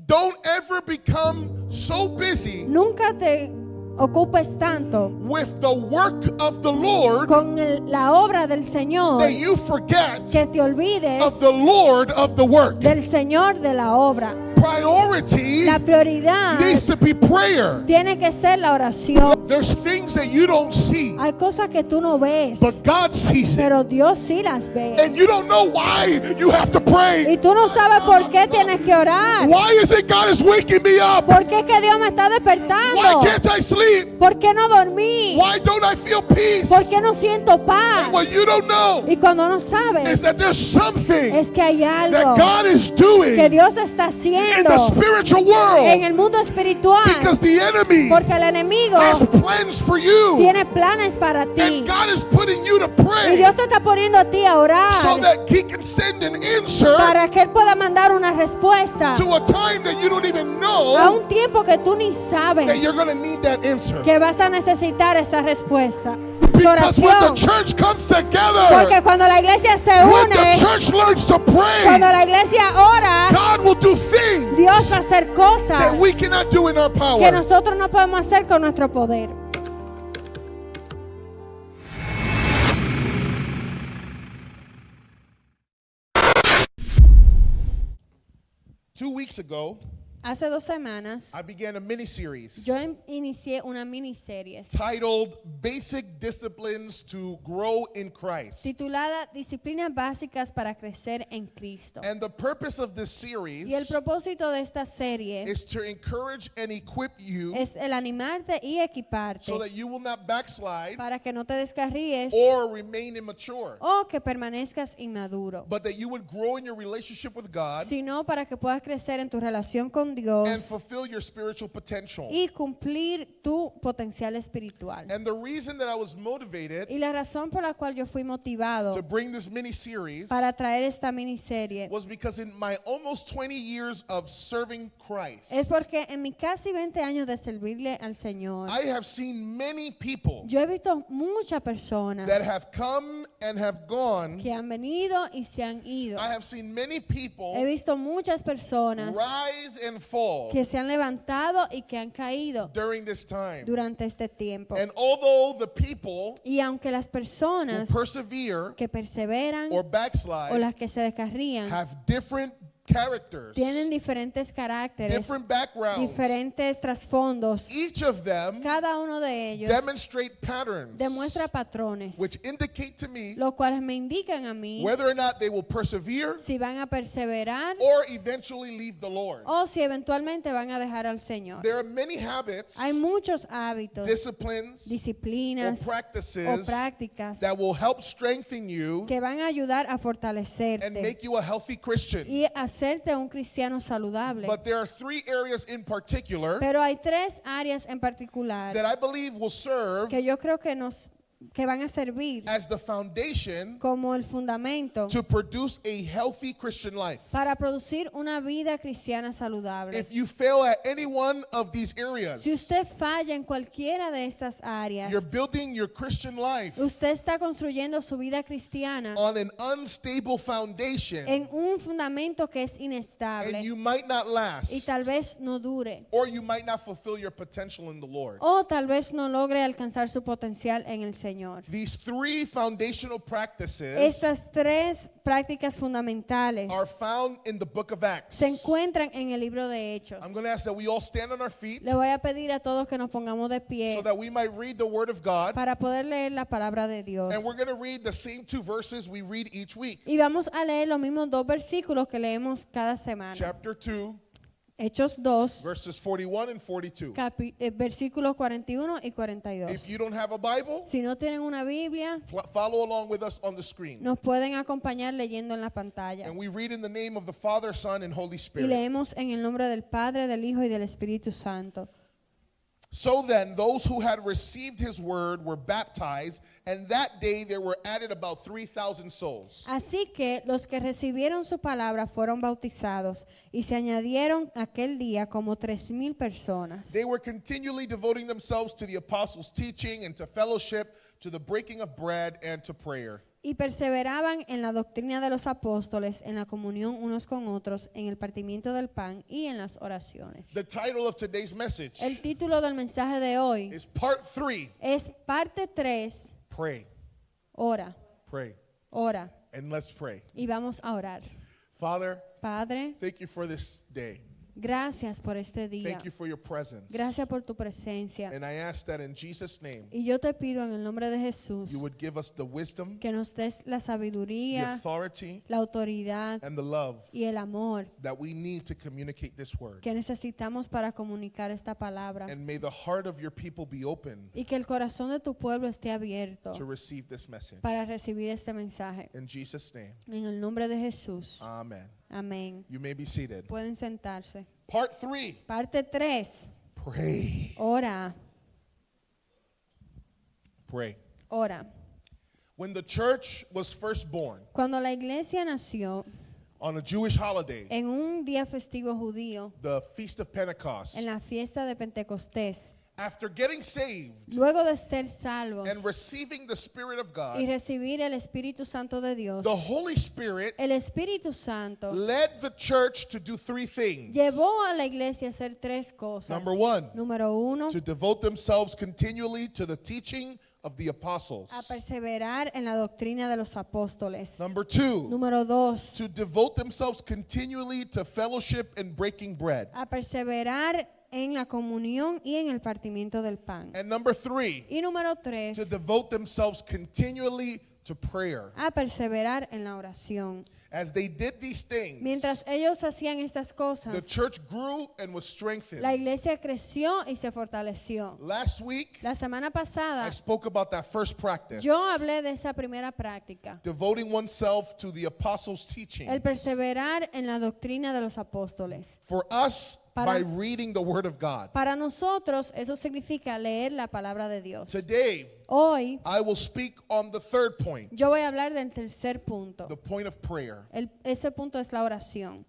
Don't ever become so busy Nunca te ocupes tanto with the work of the Lord con la obra del Señor that you forget que te olvides of the Lord of the work. del Señor de la obra. Priority La prioridad needs to be prayer. tiene que ser la oración. There's things that you don't see, Hay cosas que tú no ves, but God sees it. pero Dios sí las ve. And you don't know why you have to pray. Y tú no sabes por qué tienes que orar. Why is it God is waking me up? ¿Por qué es que Dios me está Why despertando? can't I sleep? ¿Por qué no dormí? Why don't I feel peace? ¿Por qué no siento paz? And what you don't know Y cuando no is sabes, that there's something es que hay algo that God is que doing Dios está in haciendo the spiritual en world, el mundo espiritual, because the enemy porque el enemigo has plans for you, tiene planes para ti. and God is putting you to Y pray Dios te está poniendo a ti a orar so that He can send an answer para que Él pueda mandar una respuesta to a time that you don't even a know un tiempo que tú ni sabes that you're going to need that answer. que vas a necesitar esa respuesta. Su Because when the oración. church comes together, Porque cuando la iglesia se when the une, church learns to pray, cuando la iglesia ora, God will do things Dios va a hacer cosas that we cannot do in our que power. nosotros no podemos hacer con nuestro poder. Two weeks ago, Hace 2 semanas I began a mini-series yo inicié una miniserie titled Basic Disciplines to Grow in Christ. titulada Disciplinas básicas para crecer en Cristo. And the purpose of this series Y el propósito de esta serie is to encourage and equip you es el animarte y equiparte so that you will not backslide para que no te descarríes or remain immature, o que permanezcas inmaduro, but that you would grow in your relationship with God sino para que puedas crecer en tu relación con and Dios fulfill your spiritual potential. y cumplir tu potencial espiritual. And the reason that I was motivated Y la razón por la cual yo fui motivado to bring this mini-series para traer esta miniserie was because in my almost 20 years of serving Christ, es porque en mis casi 20 años de servirle al Señor, I have seen many people yo he visto muchas personas that have come and have gone. que han venido y se han ido. I have seen many He people visto muchas personas rise and fall que se han levantado y que han caído during this time. durante este tiempo. And although the people Y aunque las who personas persevere que perseveran or o backslide las que se descarrían have different characters, tienen diferentes caracteres, different backgrounds. diferentes trasfondos. Each of them Cada uno de ellos demonstrate patterns demuestra patrones, which indicate to me los cuales me indican a mí whether or not they will persevere si van a perseverar or eventually leave the Lord. o si eventualmente van a dejar al Señor. There are many habits, Hay muchos hábitos, disciplines, or disciplinas o practices prácticas that will help strengthen you que van a ayudar a and fortalecerte make you a healthy Christian. y hacerte un cristiano saludable. But there are 3 areas in particular Pero hay 3 áreas en particular that I believe will serve que yo creo que van a servir as the foundation como el fundamento to produce a healthy Christian life. para producir una vida cristiana saludable. If you fail at any one of these areas, Si usted falla en cualquiera de estas áreas, you're building your Christian life usted está construyendo su vida cristiana on an unstable foundation, en un fundamento que es and inestable you might not last, y tal vez no dure, or you might not fulfill your potential in the Lord. o tal vez no logre alcanzar su potencial en el Señor. These 3 foundational practices Estas 3 prácticas fundamentales are found in the book of Acts. se encuentran en el libro de Hechos. I'm going to ask that we all stand on our feet Le voy a pedir a todos que nos pongamos de pie so that we might read the Word of God. para poder leer la palabra de Dios. And we're going to read the same 2 verses we read each week. Y vamos a leer los mismos 2 versículos que leemos cada semana. Chapter 2, Hechos 2, verses 41 and 42. versículos 41 y If 42. you don't have a Bible, Si no tienen una Biblia, follow along with us on the screen. nos pueden acompañar leyendo en la pantalla. And we read in the name of the Father, Son, and Holy Y Spirit. leemos en el nombre del Padre, del Hijo y del Espíritu Santo. So then, those who had received his word were baptized, and that day there were added about 3,000 souls. Así que los que recibieron su palabra fueron bautizados y se añadieron aquel día como 3,000 personas. They were continually devoting themselves to the apostles' teaching and to fellowship, to the breaking of bread and to prayer. Y perseveraban en la doctrina de los apóstoles, en la comunión unos con otros, en el partimiento del pan y en las oraciones. The title of today's message El título del mensaje de hoy is Part 3, es parte 3, Pray, ora, Pray. ora. And let's pray. Y vamos a orar. Father, Padre, thank you for this day. gracias por este día. Thank you for your presence. Gracias por tu presencia. And I ask that in Jesus' name, Y yo te pido en el nombre de Jesús you would give us the wisdom, que nos des la the sabiduría, authority, la autoridad and the love y el amor that we need to communicate this word. que necesitamos para comunicar esta palabra. And may the heart of your people be open Y que el corazón de tu pueblo esté abierto to receive this message. para recibir este mensaje. In Jesus' name, En el nombre de Jesús. amen. Amén. You may be seated. Pueden sentarse. Part 3, Parte 3. pray. Ora, Pray. ora. When the church was first born Cuando la iglesia nació on a Jewish holiday, en un día festivo judío, the Feast of Pentecost, en la fiesta de Pentecostés, after getting saved luego de ser salvos and receiving the Spirit of God, y recibir el Espíritu Santo de Dios, the Holy Spirit el Espíritu Santo led the church to do 3 things. llevó a la iglesia a hacer 3 cosas. Number 1, Número 1, to devote themselves continually to the teaching of the apostles. a perseverar en la doctrina de los apóstoles. Number 2, Número 2, to devote themselves continually to fellowship and breaking bread. a perseverar en la comunión y en el partimiento del pan. And number 3, Y número 3, to devote themselves continually to prayer. a perseverar en la oración. As they did these things, Mientras ellos hacían estas the cosas, church grew and was strengthened. la iglesia creció y se fortaleció. Last week, La semana pasada I spoke about that first practice, yo hablé de esa primera práctica, devoting oneself to the apostles' teaching. el perseverar en la doctrina de los apóstoles. For us, Para- by reading the Word of God. Para nosotros eso significa leer la palabra de Dios. Today, Hoy I will speak on the third point, yo voy a hablar del tercer punto. the point of prayer. Ese punto es la oración.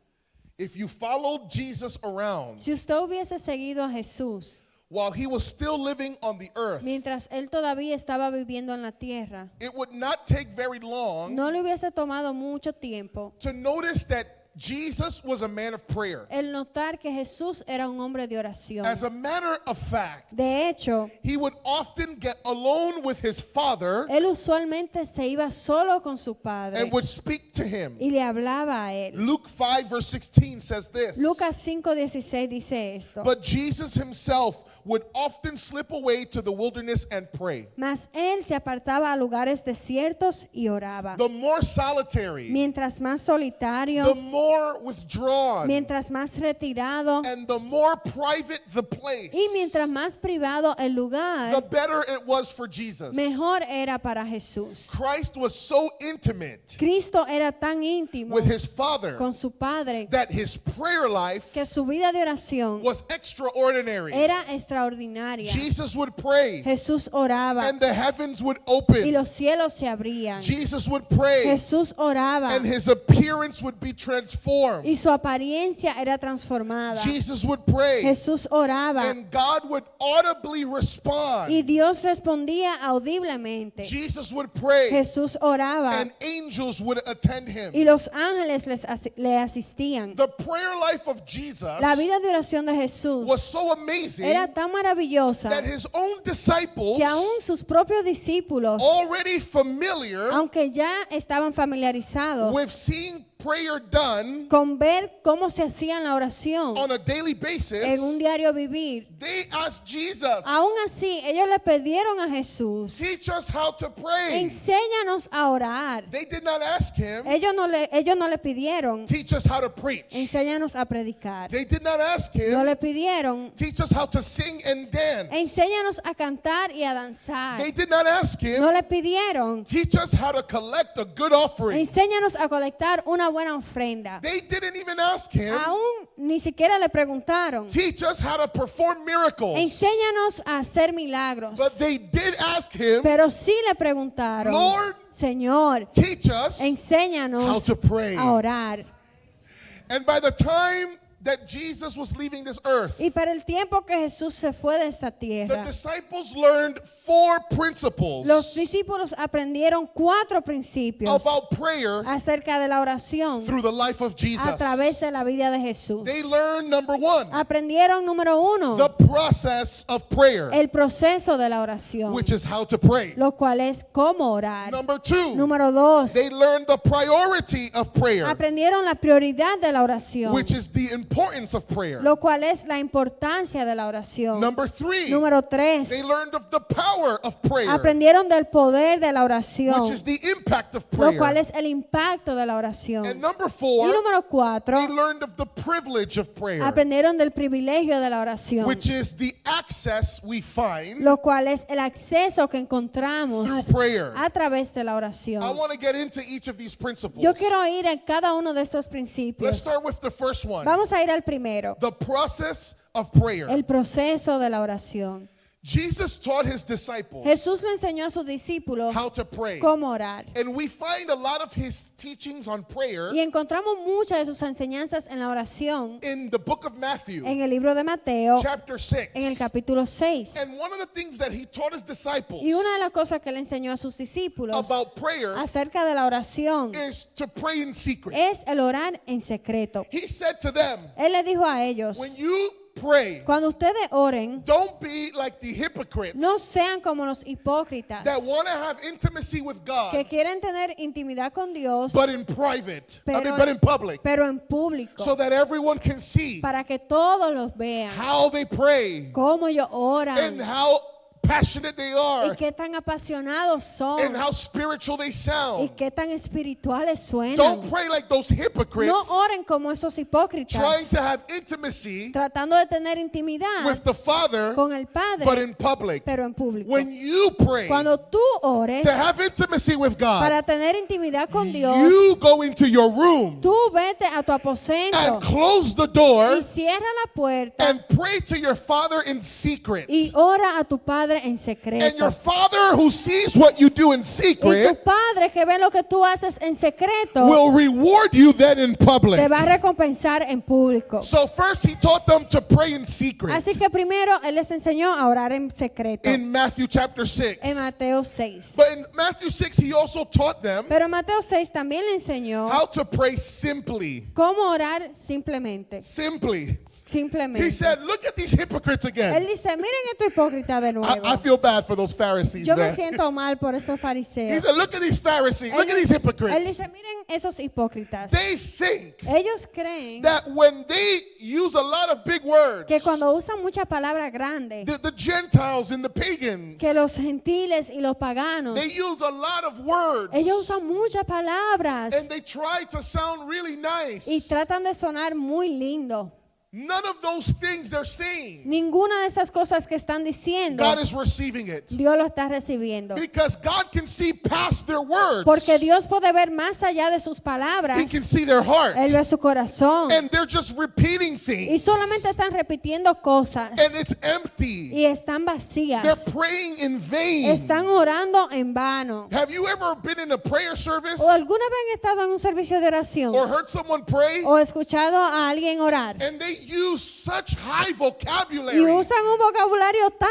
If you followed Jesus around Si usted hubiese seguido a Jesús while he was still living on the earth, mientras él todavía estaba viviendo en la tierra, it would not take very long no le hubiese tomado mucho tiempo to notice that Jesus was a man of prayer. el notar que Jesús era un hombre de oración. As a matter of fact, De hecho, he would often get alone with his father él usualmente se iba solo con su padre and would speak to him. y le hablaba a él. Luke 5 verse 16 says this. Lucas 5:16 dice esto. But Jesus himself would often slip away to the wilderness and pray. Mas él se apartaba a lugares desiertos y oraba. The more solitary, Mientras más the solitario, more withdrawn, mientras más retirado and the more private the place, y mientras más privado el the lugar, better it was for Jesus. mejor era para Jesús. Christ was so intimate Cristo era tan íntimo with his Father con su Padre that his prayer life que su vida de oración was extraordinary. era extraordinaria. Jesus would pray Jesús oraba and the heavens would y open. los cielos se abrían. Jesus would pray Jesús oraba and his appearance would be transformed. y su apariencia era transformada. Jesus would pray Jesús oraba and God would audibly respond. y Dios respondía audiblemente. Jesus would pray Jesús oraba and angels would attend him. y los ángeles le asistían. The prayer life of Jesus La vida de oración de Jesús was so amazing era tan maravillosa that his own disciples, que aún sus propios discípulos, already familiar aunque ya estaban familiarizados with seeing prayer done con ver cómo se hacía la oración on a daily en basis, un diario vivir, they asked Jesus, aún así ellos le pidieron a Jesús, teach us how to pray. enséñanos a orar. They did not ask him, Ellos no le pidieron, teach us how to preach. enséñanos a predicar. They did not ask No him, le pidieron, teach us how to sing and dance. enséñanos a cantar y a danzar. They did not ask him, No le pidieron, teach us how to collect a good offering. enséñanos a colectar una buena ofrenda. They didn't even ask him, Aún ni siquiera le preguntaron, teach us how to perform miracles. enséñanos a hacer milagros. But they did ask him, Pero sí le preguntaron, Lord, Señor, teach us how enséñanos to pray. a orar. And by the time that Jesus was leaving this earth, Y para el tiempo que Jesús se fue de esta the tierra, disciples learned 4 principles los discípulos aprendieron 4 principios about prayer acerca de la oración through the life of Jesus. a través de la vida de Jesús. They learned, number 1, Aprendieron, número 1, the process of prayer, el proceso de la oración, which is how to pray. lo cual es cómo orar. Number 2, Número 2, they learned the priority of prayer, aprendieron la prioridad de la oración, which is the importance of prayer. lo cual es la importancia de la oración. Number 3, Número 3, they learned of the power of prayer, aprendieron del poder de la which oración, is the impact of lo cual prayer. es el impacto de la oración. And number Y 4, número they 4, learned of the privilege of prayer, aprendieron del privilegio de la oración, which is the access we find lo cual es el acceso que encontramos through prayer. a través de la oración. I want to get into each of these principles. Yo quiero ir en cada uno de estos Let's principios. start with the first one, Vamos a ir al primero, the process of prayer. el proceso de la oración. Jesus taught his disciples Jesús le enseñó a sus discípulos how to pray. cómo orar. And we find a lot of his teachings on prayer Y encontramos muchas de sus enseñanzas en la oración in the book of Matthew, en el libro de Mateo, chapter 6. en el capítulo 6. And one of the things that he taught his disciples Y una de las cosas que le enseñó a sus discípulos about prayer acerca de la oración is to pray in secret. es el orar en secreto. He said to them, Él le dijo a ellos, when you pray, cuando ustedes oren, don't be like the hypocrites no sean como los hipócritas that want to have intimacy with God, que quieren tener intimidad con Dios, but in private, Pero- but in public, pero en público, so that everyone can see para que todos los vean, how they pray cómo ellos and oran how passionate they y are qué tan apasionados son and how spiritual they y sound. qué tan espirituales suenan. Don't pray like those hypocrites No oren como esos trying hipócritas, to have intimacy tratando de tener intimidad with the Father, con el but Padre, in public. pero en público. When you pray Cuando tú ores to have intimacy with God, para tener intimidad con Dios, you go into your room tú vete a tu aposento and close the door y cierra la puerta and pray to your Father in secret. y ora a tu Padre en And secreto. your Father who sees what you do in Y tu secret Padre que ve lo que tú haces en secreto will reward you then in te public. va a recompensar en público. So first he taught them to pray in secret Así que primero Él les enseñó a orar en secreto in Matthew chapter 6. en Mateo 6. But in Matthew 6 he also taught them Pero en Mateo 6 también le enseñó how to pray simply. cómo orar simplemente. Simply. He Simplemente. said, look at these hypocrites Él again. dice, miren estos hipócritas de nuevo. I feel bad for those Pharisees, Yo me man. siento mal por esos He fariseos. said, look at these Pharisees. Look at these Él hypocrites. dice, miren esos hipócritas. They think Ellos creen that when they use a lot of big words, que cuando usan muchas palabras grandes, the Gentiles and the pagans, que los gentiles y los paganos, they use a lot of words ellos usan muchas palabras and they try to sound really nice. y tratan de sonar muy lindo. None of those things they're saying, Ninguna de esas cosas que están diciendo, God is receiving it. Dios lo está recibiendo. Because God can see past their words. Porque Dios puede ver más allá de sus palabras. He can see their heart. Él ve su corazón. And they're just repeating Y things. solamente están repitiendo cosas. And it's empty. Y están They're vacías. praying in vain. Están orando en vano. Have you ever been in a prayer service ¿O alguna vez han estado en un servicio de oración? or heard someone pray ¿O escuchado a alguien orar? and they use such high Y vocabulary usan un vocabulario tan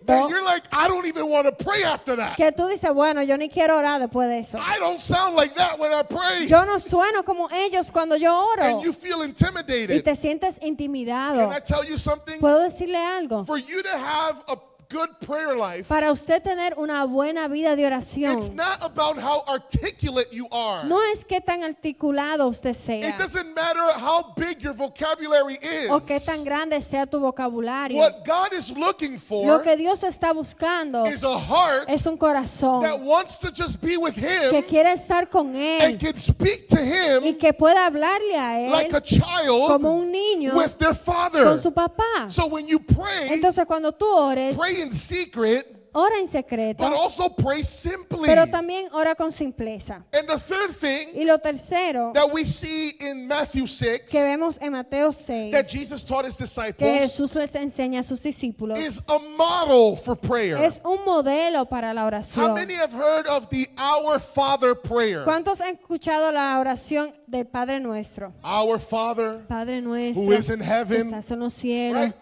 that alto you're like, I don't even want to pray after that. que tú dices, bueno, yo ni quiero orar después de eso. I don't sound like that when I pray. Yo no sueno como ellos cuando yo oro. And you feel Y intimidated. te sientes Can intimidado. I tell you something? ¿Puedo decirle algo? For you to have a good prayer life, Para usted tener una buena vida de oración, it's not about how articulate you are. no es que tan articulado usted sea It doesn't matter how big your vocabulary o que is. tan grande sea tu vocabulario. What God is looking Lo for que Dios está buscando is a heart es un that corazón wants to just be with que Him quiere estar con and Él can speak to y Him que pueda hablarle a like a Él child como un niño with their father. con su papá. So when you pray, Entonces cuando tú ores, pray in secret ora en secreto, but also pray simply. pero también ora con simpleza. And the third thing Y lo tercero that we see in Matthew 6 que vemos en Mateo 6, that Jesus taught his que disciples Jesús les enseña a sus discípulos, is a model for prayer. es un modelo para la How oración. many have heard of the Our Father prayer? ¿Cuántos han escuchado la oración del Padre Nuestro? Our Father Padre nuestro, who is in que heaven. estás en los cielos. Right?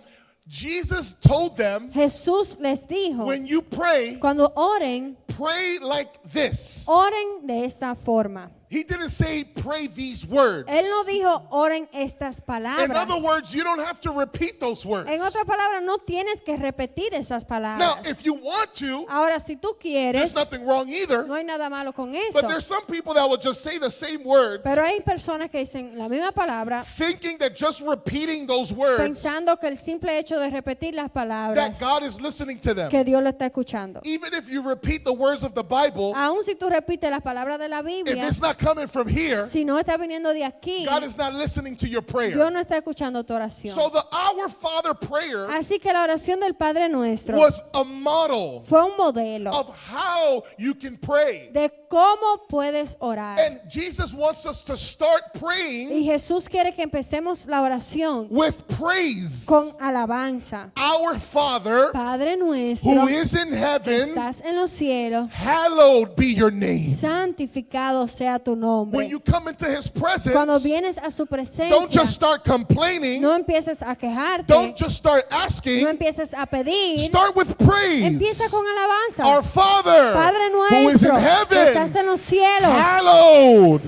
Jesus told them, Jesús les dijo, when you pray, cuando oren, pray like this. oren de esta forma. He didn't say pray these words. Él no dijo oren estas palabras. In other words, you don't have to repeat those words. En otras palabras, no tienes que repetir esas Now, palabras. if you want to, Ahora, si tú there's quieres, nothing wrong either. no hay nada malo con eso. But there's some people that will just say the same words, Pero hay personas que dicen la misma palabra thinking that just repeating those words, pensando que el simple hecho de repetir las that palabras, God is listening to them. que Dios lo está escuchando. Even if you repeat the words of the Bible, Aún si tú repites las palabras de la if Biblia, it's not coming from here, si no está viniendo de aquí, God is not listening to your prayer. Dios no está escuchando tu oración. So the Our Father prayer Así que la oración del Padre Nuestro was a model fue un modelo of how you can pray. de cómo puedes orar. And Jesus wants us to start Y praying Jesús quiere que empecemos la oración with praise. con alabanza. Our Father Padre nuestro, who is in que heaven, estás en los cielos, hallowed be your name. santificado sea tu When nombre. you come into his Cuando presence, vienes a su don't presencia, just start complaining. no empieces a quejarte, Don't just start no asking. empieces a pedir, Start with praise. empieza con alabanza. Our Father Padre who is in nuestro, que estás heaven, en los cielos, hallowed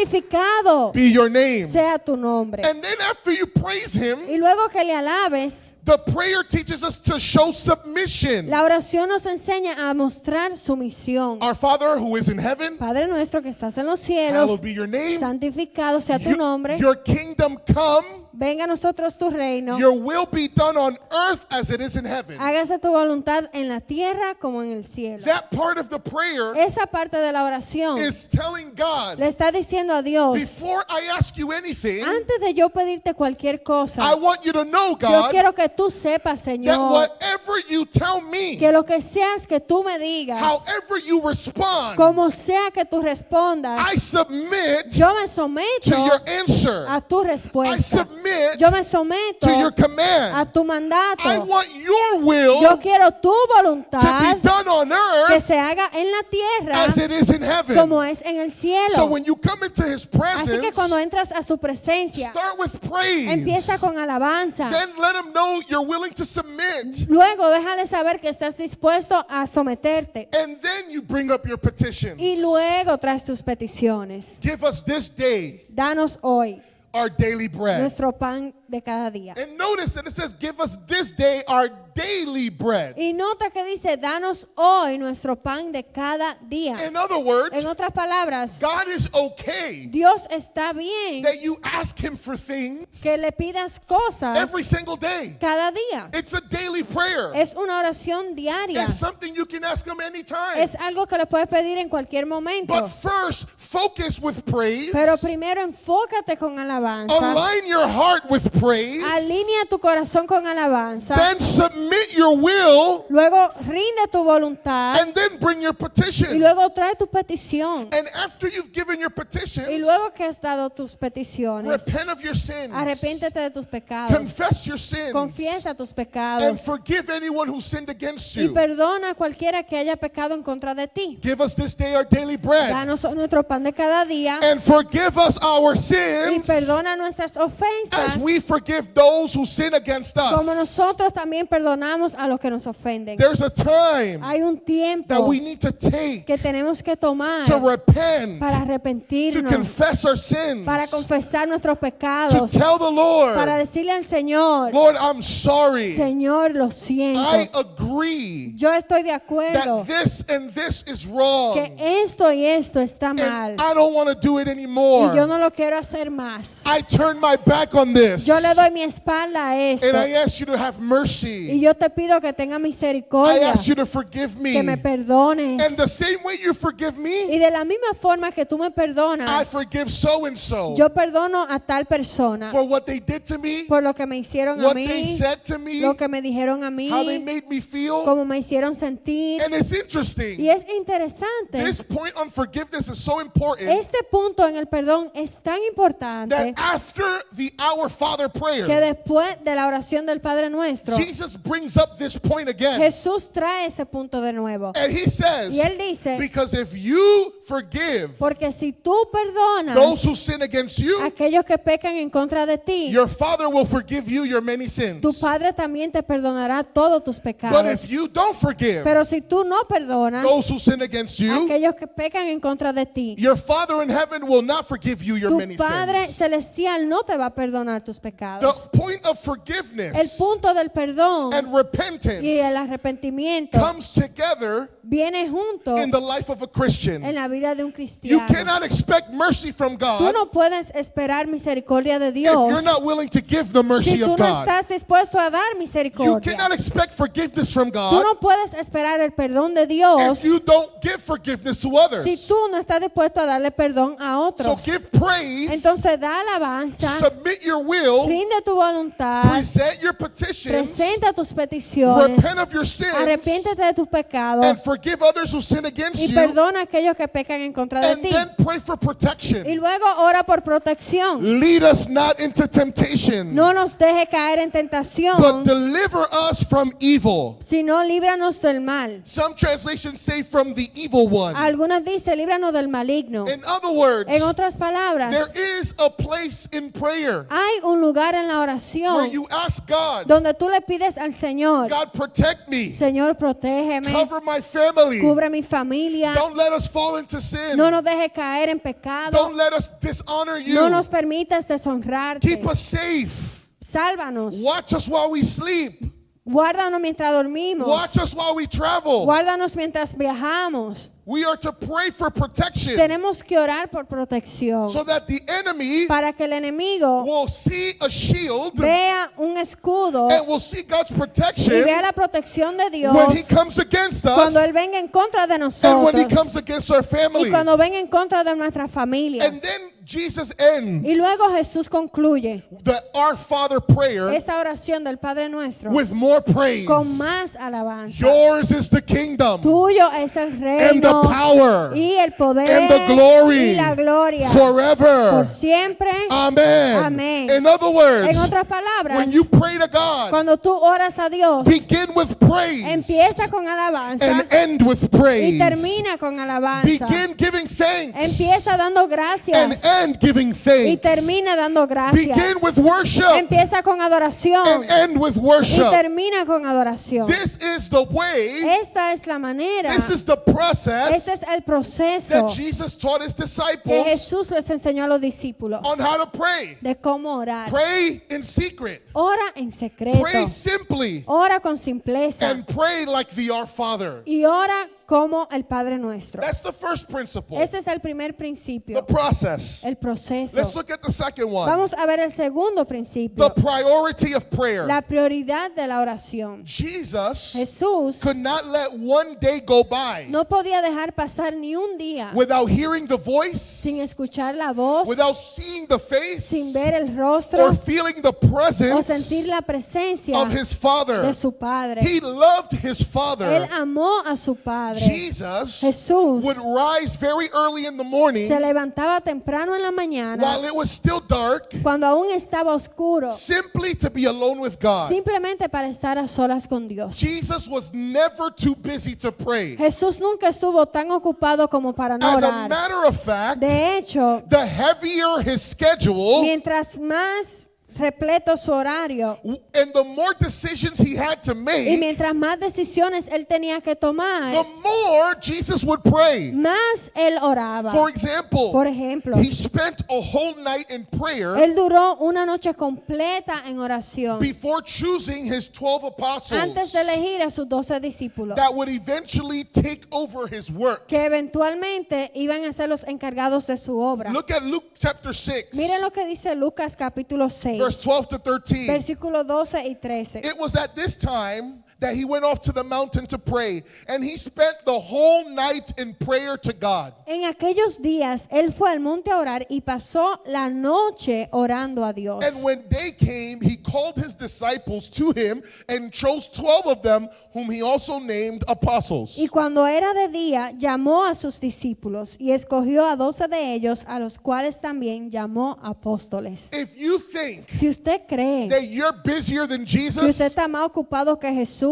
santificado be your name. sea tu nombre. And then after you praise him, Y luego que le alabes, the prayer teaches us to show submission. la oración nos enseña a mostrar sumisión. Our Father who is in heaven, Padre nuestro que estás en los cielos, hallowed be your name. santificado sea tu nombre. Your kingdom come, Venga a nosotros tu reino. your will be done on earth as it is in heaven. Hágase tu voluntad en la tierra como en el cielo. That part of the prayer Esa parte de la oración is telling God, le está diciendo a Dios, before I ask you anything, antes de yo pedirte cualquier cosa, I want you to know, yo God, quiero que tú sepas, that Señor, whatever you tell me, que lo que seas que tú me digas, however you respond, como sea que tú respondas, I submit yo me to someto your answer. a tu I respuesta. submit Yo me someto to your a command. tu mandato. I want your will Yo quiero tu to voluntad be done on que earth se haga en la tierra as it is in heaven. como es en el So cielo. when you come into his Así que presence, cuando entras a su presencia, start with praise. empieza con alabanza. Then let him know you're willing to submit. Luego déjale saber que estás dispuesto a someterte. And then you bring up your petitions. Y luego traes tus peticiones. Give us this day Danos hoy our daily bread. nuestro pan de cada día. And notice that it says, give us this day our daily bread. Y nota que dice, danos hoy nuestro pan de cada día. In other words, En otras palabras, God is okay Dios está bien that you ask him for things que le pidas cosas every single day. cada día. It's a daily prayer. Es una oración diaria. It's something you can ask him anytime. Es algo que le puedes pedir en cualquier momento. But first, focus with praise. Pero primero enfócate con alabanza. Align your heart with praise. Alinea tu corazón con alabanza. Then submit your will. Luego rinde tu voluntad. And then bring your Y petition. luego trae tu petición. And after you've given your Y petitions, luego que has dado tus peticiones, repent of your sins. arrepiéntete de tus pecados. Confess your sins. Confiesa tus And pecados. forgive anyone who sinned against Y you. perdona a cualquiera que haya pecado en contra de ti. Give us this day our daily bread. Danos hoy nuestro pan de cada día. And forgive us our Y sins perdona nuestras ofensas. as we forgive those who sin against Como us. nosotros también perdonamos a los que nos ofenden. There's a time Hay un that tiempo we need to take que tenemos que tomar to repent, para to arrepentirnos, confess our sins, para confesar nuestros to pecados, tell the para Lord, decirle al Señor, Lord, I'm sorry. Señor, lo I siento. agree Yo estoy de acuerdo that this and this is wrong. que esto y esto está mal And I don't want to do it y anymore. yo no lo quiero hacer más. I turn my back on this. Yo Yo le doy mi espalda a esto. And I ask you to have Y mercy. yo te pido que tenga I misericordia, ask you to forgive que me me. perdones. And the same way you forgive me, Y de la misma forma que tú me I perdonas, forgive so and so yo perdono a tal persona for what they did to me, por lo que me hicieron a what they mí, said to me, lo que me dijeron a mí, how they made me feel. cómo me hicieron sentir. And it's interesting. Y es interesante. This point on forgiveness is so important Este punto en el perdón es tan importante that after the Our Father que prayer, después de la oración del Padre Nuestro, Jesus brings up this point again. Jesús trae ese punto de nuevo. And he says, Y él dice, because if you forgive porque si tú perdonas those who sin against you, a aquellos que pecan en contra de ti, your Father will forgive you your many tu sins. Padre también te perdonará todos tus But pecados. if you don't forgive Pero si tú no perdonas those who sin against a you, aquellos que pecan en contra de ti, your Father in heaven will not forgive you your tu many Padre sins. celestial no te va a perdonar tus The pecados. point of El forgiveness punto del perdón and y repentance el arrepentimiento comes together viene junto in the life of a Christian. en la vida de un You cristiano. cannot expect mercy from Tú God no puedes esperar misericordia de if Dios you're not willing to give the si mercy tú of no God. estás dispuesto a dar You misericordia. cannot expect forgiveness from Tú God no puedes esperar el perdón de Dios if you don't give forgiveness to others. si tú no estás dispuesto a darle perdón a So otros. give praise, Entonces da alabanza, submit your will, rinde tu voluntad, present your petitions, presenta tus peticiones, repent of your sins, arrepiéntete de tus pecados and forgive others who sin against y you, perdona a aquellos que pecan en contra de and ti. then pray for Y protection. luego ora por protección. Lead us not into temptation, No nos deje caer en but tentación, deliver us from evil. sino líbranos del mal. Some translations say from the evil one. Algunas dicen, líbranos del maligno. In other words, En otras palabras, there is a place in prayer hay un lugar en la where oración you ask God, donde tú le pides al Señor, God, protect me, Señor, protégeme, cover my family, cubre mi familia, don't let us fall into sin, no nos deje caer en pecado, don't let us dishonor you, no nos permitas deshonrarte, keep us safe, sálvanos, watch us while we sleep, guárdanos mientras dormimos, watch us while we travel. guárdanos mientras viajamos. We are to pray for protection Tenemos que orar por protección so that the enemy para que el enemigo will see a shield vea un escudo and will see God's y protection vea la protección de Dios when he comes against us cuando Él venga en contra de and when he nosotros comes against our y family. cuando venga en contra de nuestra familia. And then Jesus ends Y luego Jesús concluye the Our Father prayer esa oración del Padre Nuestro with more praise. con más alabanza. Yours is the kingdom Tuyo es el and reino the power y el poder and the glory y la gloria forever. por siempre. Amen. Amén. In other words, En otras palabras, when you pray to God, cuando tú oras a Dios, begin with praise empieza con alabanza and end with y praise. termina con alabanza. Begin giving thanks Empieza dando and gracias end giving y thanks. termina dando gracias. Begin with worship Empieza con adoración and end with y worship. termina con adoración. This is the way, Esta es la manera, this is the este process es el proceso that Jesus taught his que disciples Jesús les enseñó a los discípulos on how to pray. de cómo orar. Pray in secret, Ora en secreto, pray simply, ora con simpleza and pray like the Our Father. y ora como el Padre Nuestro. That's the first principle, Ese es el primer the principio, process. el proceso. Let's look at the second one, Vamos a ver el segundo the principio, priority of prayer. la prioridad de la oración. Jesus Jesús could not let one day go by no podía dejar pasar ni un día without hearing the voice, sin escuchar la voz, without seeing the face, sin ver el or rostro feeling the o presence sentir la presencia of his Father. de su Padre. He loved his Él Father. amó a su Padre. Jesus Jesús would rise very early in the morning se levantaba temprano en la while mañana it was still dark, cuando aún estaba oscuro, simply to be alone with God. simplemente para estar a solas con Dios. Jesus was never too busy to pray. Jesús nunca estuvo tan ocupado como para no As a orar. matter of fact, De hecho, the heavier his schedule mientras más repleto su horario and the more decisions he had to y make, mientras más decisiones él tenía que the tomar, more Jesus would pray. más él oraba. For example, Por ejemplo, he spent a whole night in prayer él duró una noche completa en oración before choosing his 12 apostles antes de elegir a sus 12 discípulos, that would eventually take over his work. que eventualmente iban a ser los encargados de su obra. Look at Luke chapter 6, Miren lo que dice Lucas capítulo 6, verse 12 to 13. Versículos 12 y 13. It was at this time that he went off to the mountain to pray, and he spent the whole night in prayer to God. En aquellos días él fue al monte a orar y pasó la noche orando a Dios. And when day came, he called his disciples to him and chose 12 of them, whom he also named apostles. Y cuando era de día, llamó a sus discípulos y escogió a 12 de ellos, a los cuales también llamó apóstoles. If you think Si usted cree that you're busier than que Jesus, usted está más ocupado que Jesús,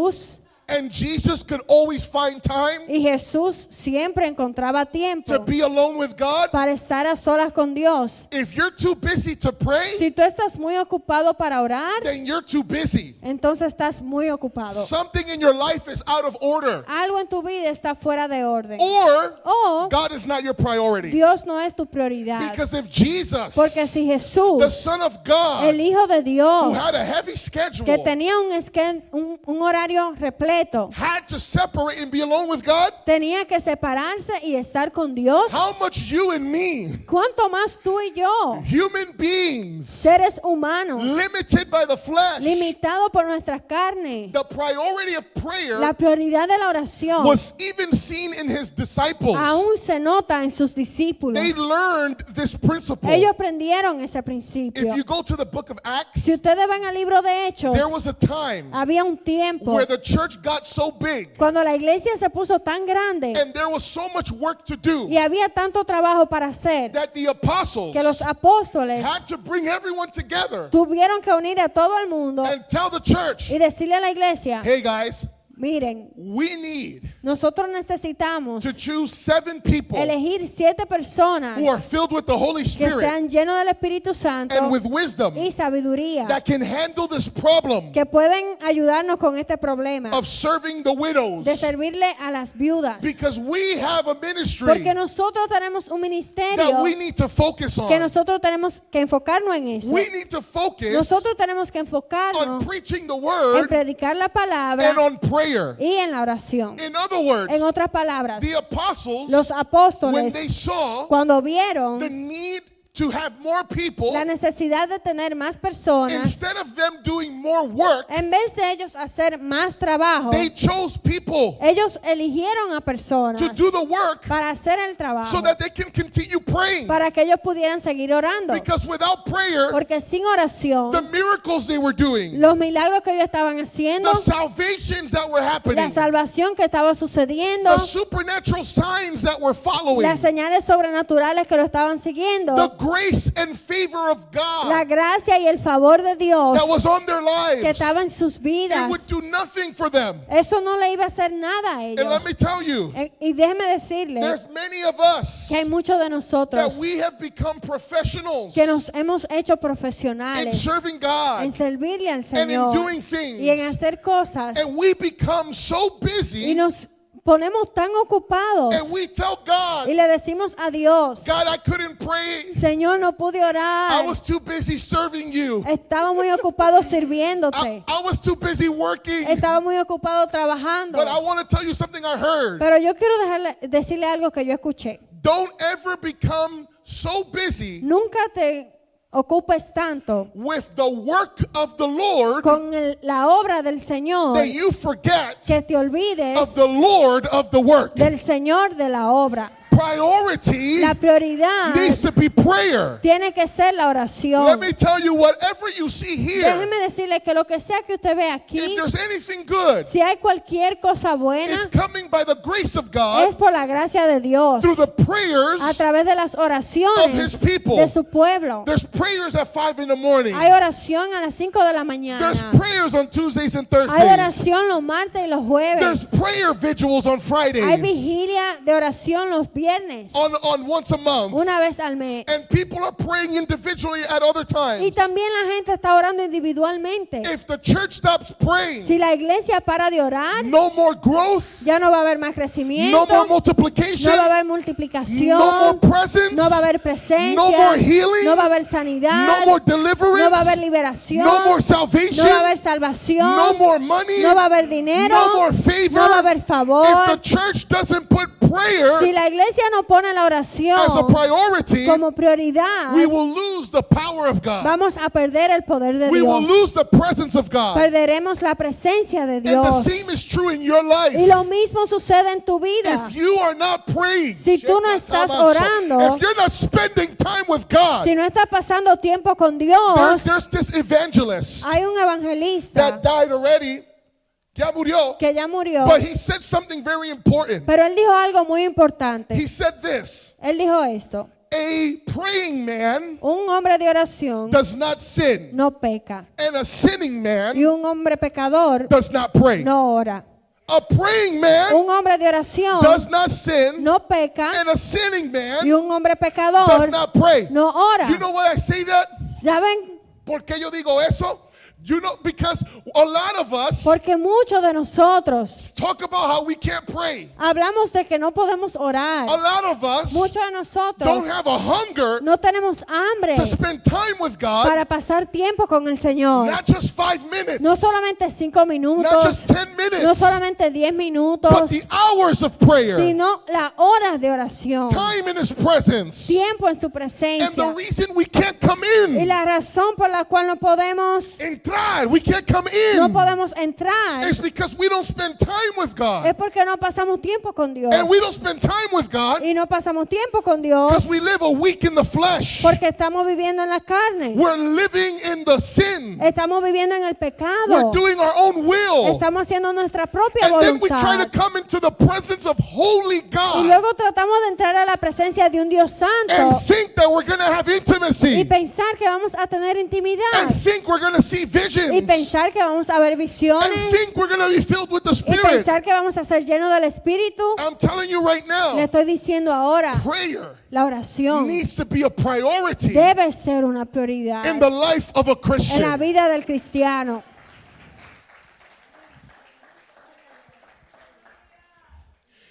and Jesus could always find time y Jesús siempre encontraba to tiempo be alone with God, para estar a solas con Dios. if you're too busy to pray, Si tú estás muy ocupado para orar, then you're too busy. entonces estás muy ocupado. Something in your life is out of order, Algo en tu vida está fuera de orden. or O God is not your priority. Dios no es tu prioridad. Because if Jesus, Porque si the Jesús, Son of God, el Hijo de who Dios, had a heavy que schedule, tenía un horario repleto, had to separate and be alone with God, tenía que separarse y estar con Dios, how much you and me, ¿cuánto más tú y yo, human beings, seres humanos, limited by the flesh, limitados por nuestra carne? the priority of prayer La prioridad de la oración was even seen in his disciples. aún se nota en sus discípulos. They learned this principle. Ellos aprendieron ese principio. If you go to the book of Acts, Si ustedes van al libro de Hechos, there was a time había un tiempo where the church got so big cuando la iglesia se puso tan grande and there was so much work to do y había tanto trabajo para hacer that the apostles que los apóstoles had to bring everyone together tuvieron que unir a todo el mundo and tell the church, y decirle a la iglesia, hey guys, miren, we need nosotros necesitamos to choose 7 people elegir 7 personas who are filled with the Holy que Spirit sean llenos del Espíritu Santo and with wisdom y sabiduría, that can handle this problem que pueden ayudarnos con este problema of serving the widows, de servirle a las viudas, because we have a ministry porque nosotros tenemos un that ministerio we need to focus que on. nosotros tenemos que enfocarnos en eso. We need to focus Nosotros tenemos que on enfocarnos preaching the en word predicar la palabra and on prayer. y en la oración. In other words, En otras palabras, the apostles, los when apóstoles, they saw cuando vieron the need to have more people, la necesidad de tener más personas, instead of them doing more work, en vez de ellos hacer más trabajo, they chose people ellos eligieron a personas to do the work para hacer el trabajo, so that they can continue praying. para que ellos pudieran seguir orando. Because without prayer, Porque sin oración, the miracles they were doing, los milagros que ellos estaban haciendo, the salvations that were la happening, salvación que estaba sucediendo, the supernatural signs that were following, las señales sobrenaturales que lo estaban siguiendo, the grace and favor of la God gracia y el favor de Dios that was on their que lives, estaba en sus it vidas, would do nothing for them. eso no le iba a hacer nada a And ellos. let me tell you, Y déjeme decirle there's many of us que hay muchos de that nosotros we have become professionals que nos hemos hecho in profesionales serving God, en servirle al and in Señor doing y en things, hacer cosas, and we become so y busy, nos ponemos tan ocupados and we tell God, y le decimos a Dios, God, I couldn't pray. Señor, no pude I orar, was too busy serving you. estaba muy ocupado sirviéndote, I was too busy working. estaba muy ocupado trabajando. But I want to tell you something I heard. Pero yo quiero decirle algo que yo escuché. Don't ever become so busy Nunca te ocupes tanto with the work of the Lord con la obra del Señor that you forget que te olvides of the Lord of the work. del Señor de la obra. Priority La prioridad needs to be prayer. tiene que ser la oración. Let me tell you, whatever you see here, Déjeme decirle que lo que sea que usted ve if aquí, there's anything good, si hay cualquier cosa buena, it's coming by the grace of es God por la gracia de Dios, through the a prayers. través de las of oraciones his people. de su pueblo. There's prayers at 5 in the morning. Hay oración a las 5 de la There's mañana. prayers on Tuesdays and Hay Thursdays. oración los martes y los There's jueves. prayer vigils on Hay Fridays, vigilia de oración los viernes, on once a month. una vez al mes. And people are praying individually at other Y times. también la gente está orando individualmente. If the church stops praying, Si la iglesia para de orar, no more growth, ya no va a haber más no crecimiento, more no multiplication, va a haber multiplicación, no more presence, no va a haber presencia, no more healing, no va a haber sanidad, no more deliverance, no va a haber liberación, no more no salvation, va a haber salvación, no more money, no va a haber dinero, no more favor. no va a haber favor. If the church doesn't put prayer Si la iglesia no pone la oración as a priority, como prioridad, we will lose the power of God. vamos a perder el poder de We will Dios. lose the presence of God. Perderemos la presencia de And the Dios. same is true in your life. Y lo mismo sucede en tu vida. If you are not praying, Si tú no estás orando, if you're not spending time with God, Si no estás pasando tiempo con Dios, there's this evangelist hay un evangelista that died already, ya murió, que ya murió, but he said something very important. pero él dijo algo muy importante. He said this, Él dijo esto: a praying man un hombre de oración does not sin, no peca, and a sinning y man un hombre pecador does not pray. no ora. A praying man Un hombre de oración does not sin, no peca, and a sinning man y un hombre does pecador not pray. no ora. You know why I say that? ¿Saben? ¿Por qué yo digo eso? You know, because a lot of us Porque muchos de nosotros talk about how we can't pray. hablamos de que no podemos A orar. lot of us Muchos de don't nosotros have a hunger no tenemos hambre to spend time with God, para pasar tiempo con el Señor. not just 5 minutes, No solamente 5 not minutos, just 10 no minutes, solamente 10 but minutos, the hours of prayer, sino las horas de oración. time in His presence. Tiempo en su And the presencia. reason we can't come Y in, la razón por la cual no podemos entrar, we can't come no in, podemos entrar is because we don't spend time with es God. porque no pasamos tiempo con Dios. And we don't spend time with God Y no pasamos tiempo con Dios because we live a week in the flesh. porque estamos viviendo en la carne. We're living in the sin. Estamos viviendo en el We're pecado. doing our own will. Estamos haciendo nuestra propia And then we try to voluntad. come into the presence of holy Y God luego tratamos de entrar a la presencia de un Dios and santo think that we're going to have y intimacy pensar que vamos a tener intimidad and think we're going to see y visions pensar que vamos a ver and visiones think we're going to be filled with the y Spirit. pensar que vamos a ser llenos del Espíritu. I'm telling you right Le now, estoy diciendo ahora, prayer la oración needs to be a priority debe ser una prioridad in the life of a en la Christian. vida del cristiano.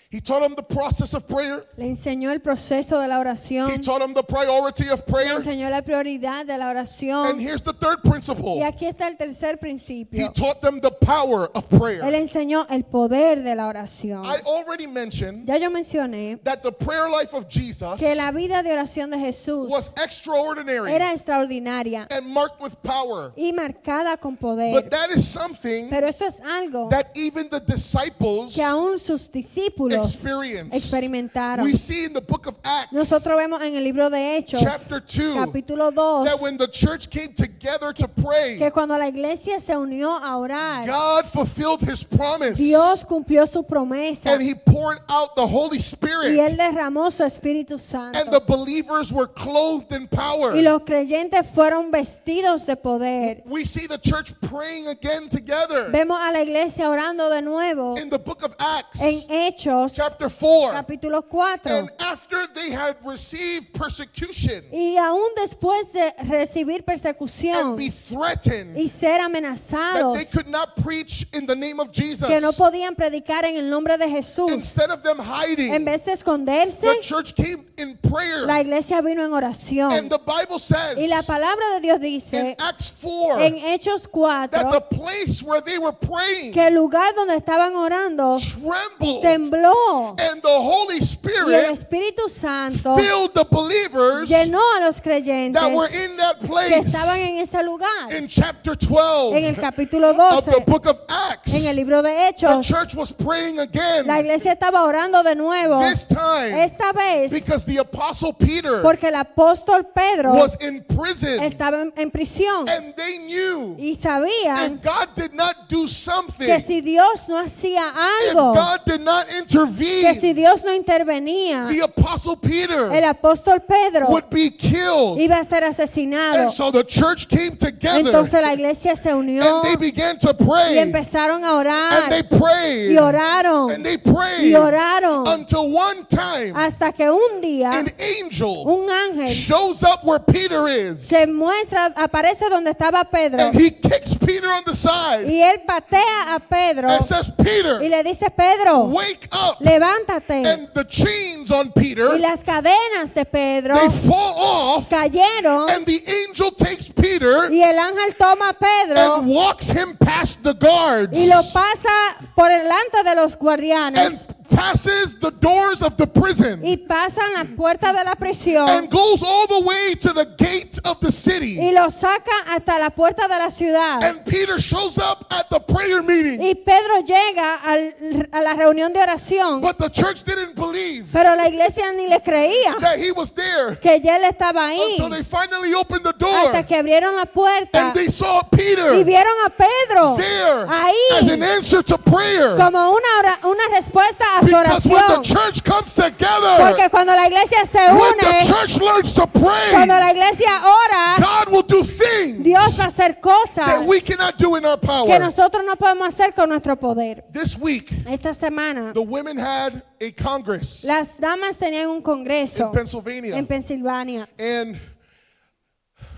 He taught them the process of prayer. Le enseñó el proceso de la He oración, taught them the priority of le prayer. enseñó la prioridad de la And oración. here's the third principle. Y aquí está el tercer He principio. taught them the power of Él prayer. enseñó el poder de la oración. I already mentioned Ya yo mencioné that the prayer life of Jesus que la vida de oración de Jesús was extraordinary era extraordinaria and marked with power. y marcada con But poder. that is something Pero eso es algo that even the disciples que aún sus discípulos experienced. experimentaron. We see in the book of Acts, Nosotros vemos en el libro de Hechos, chapter 2, capítulo 2, that when the church came together to pray, que cuando la iglesia se unió a orar, God fulfilled His promise Dios cumplió su promesa and He poured out the Holy y Él Spirit, derramó su Espíritu and the Santo. believers were clothed in power. Y los creyentes fueron vestidos de poder. We see the church praying again together Vemos a la iglesia orando de nuevo in the book of Acts, en Hechos, chapter 4. capítulo 4. And after they had received persecution Y aún después de recibir and persecución be threatened y ser that amenazados, they could not preach in the name of Jesus, que no podían predicar en el nombre de Jesús, instead of them en hiding, vez de esconderse, the church came in prayer. la iglesia vino en oración. And the Bible says Y la palabra de Dios in dice Acts 4 en Hechos 4 that the place where they were praying que el lugar donde estaban orando trembled, tembló and the Holy y el Spirit Espíritu Santo filled the believers llenó a los creyentes that were in that que place. estaban en ese lugar. In chapter 12 En el capítulo of the 12, book of Acts, en el libro de the Hechos, church was praying la again, iglesia estaba orando de nuevo, this time esta vez because the apostle Peter porque el apóstol Pedro was in prison, estaba en prisión and they knew y sabían if God did not do something, que si Dios no hacía if algo, God did not que intervene, si Dios no intervenía, the apostle Peter el apóstol Pedro would be killed. iba a ser asesinado. And so the church came together Entonces la iglesia se unió and they began to y pray, empezaron a and they orar prayed, y oraron and they prayed y oraron until one time hasta que un día an angel un ángel shows up where Peter is, se muestra, aparece donde estaba Pedro and he kicks Peter on the side y él patea a Pedro and says, Peter, y le dice, Pedro, wake up. levántate. And the chains on Y Peter, las cadenas de Pedro they fall off, cayeron and the angel takes Peter y el ángel toma a Pedro and walks him past the guards. y lo pasa por delante de los guardianes. And passes the doors of the prison y pasan las puertas de la prisión and goes all the way to the gate of the city. y lo saca hasta la puerta de la ciudad. And Peter shows up at the prayer meeting. Y Pedro llega a la reunión de oración, But the church didn't believe pero la iglesia ni le creía that he was there que ya él estaba ahí, until they finally opened the door hasta que abrieron la puerta and they saw y Peter vieron a Pedro there ahí as an answer to prayer. como una respuesta a su Because when the oración. church comes together, Porque cuando la iglesia se when une, the church learns to pray, cuando la iglesia ora, God will do things Dios va a hacer that cosas we cannot do in our que power. nosotros no podemos hacer con nuestro poder. This week, Esta semana, the women had a congress las damas tenían un in congreso Pennsylvania. en Pensilvania. And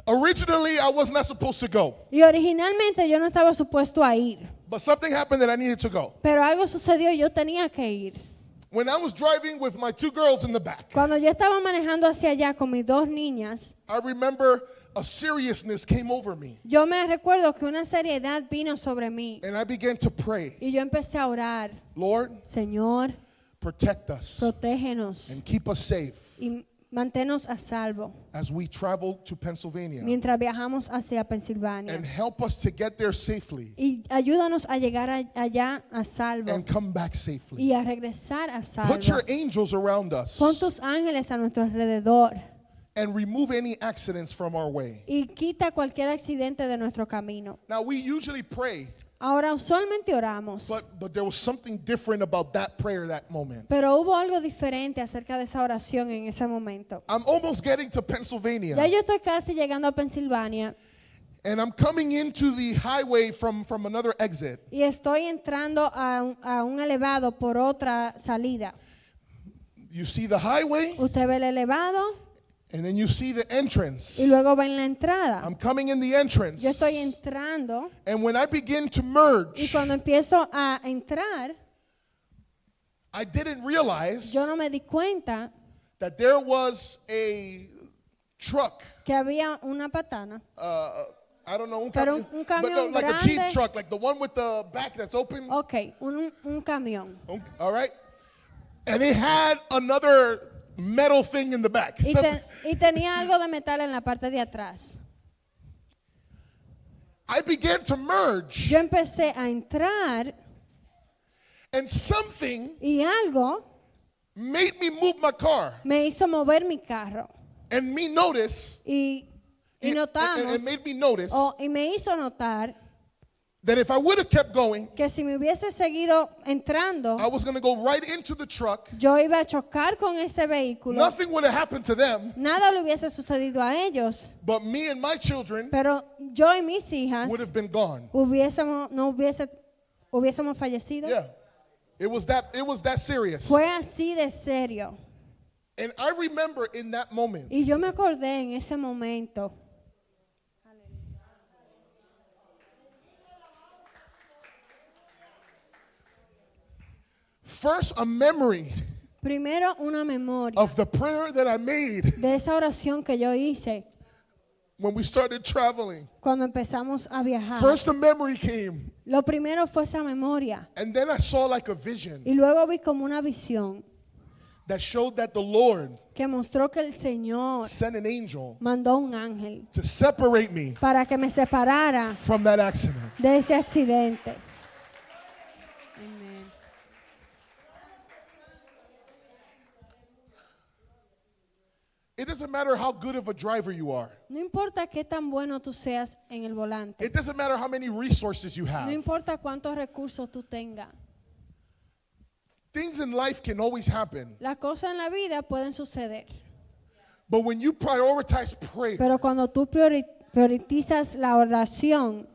originally, I was not supposed to go. Y originalmente yo no estaba supuesto a ir, But something happened that I needed to go. pero algo sucedió y yo tenía que ir. When I was driving with my 2 girls in the back, Cuando yo estaba manejando hacia allá con mis 2 niñas, I remember a seriousness came over me. yo me recuerdo que una seriedad vino sobre mí And I began to pray, y yo empecé a orar: Lord, Señor, protect us protégenos and keep us safe y manténnos a salvo as we travel to Pennsylvania. mientras viajamos hacia Pensilvania. And help us to get there safely Y ayúdanos a llegar allá a salvo and come back safely. y a regresar a Put your salvo. angels around us Pon tus ángeles a nuestro alrededor and remove any accidents from our way. y quita cualquier accidente de nuestro camino. Now, we usually pray, Ahora, usualmente oramos, but there was something different about that prayer that moment. pero hubo algo diferente acerca de esa oración en ese momento. I'm almost getting to Ya Pennsylvania, yo estoy casi llegando a Pensilvania and I'm coming into the highway from another exit. y estoy entrando a un elevado por otra salida. You see the highway, Usted ve el elevado and then you see the entrance. y luego ven la entrada. I'm coming in the entrance, Yo estoy entrando and when I begin to y merge, cuando empiezo a entrar, I didn't realize yo no me di cuenta that there was a truck. que había una patana. I don't know, Pero camion, un but no, camión like a Jeep grande. truck, like the one with the back that's open. Ok, un camión. All right, and it had another metal thing in the back. Y tenía algo de metal en la parte de atrás. I began to merge, Yo empecé a entrar and something y algo made me move my car, me hizo mover mi carro. and me notice, Y notamos, it made me notice y me hizo notar that if I would have kept going, que si me hubiese seguido entrando, I was going to go right into the truck. yo iba a chocar con ese vehículo. Nothing would have happened to them, Nada le hubiese sucedido a ellos, but me and my children pero yo y mis hijas would have been gone. hubiésemos fallecido. Yeah, it was that serious. Fue así de serio. And I remember in that moment, Y yo me acordé en ese momento. first a memory Primero, una memoria of the prayer that I made de esa oración que yo hice when we started traveling. cuando empezamos a viajar. First a memory came, Lo primero fue esa memoria. and then I saw like a vision Y luego vi como una visión that showed that the Lord que mostró que el Señor sent an angel mandó un ángel to separate me para que me separara from that accident. de ese accidente. Amén. It doesn't matter how good of a driver you are. No importa qué tan bueno tú seas en el volante. It doesn't matter how many resources you No have. importa cuántos recursos tú tengas. Things in life can always happen. Las cosas en la vida pueden suceder. But when you prioritize prayer, Pero cuando tú priorizas la oración,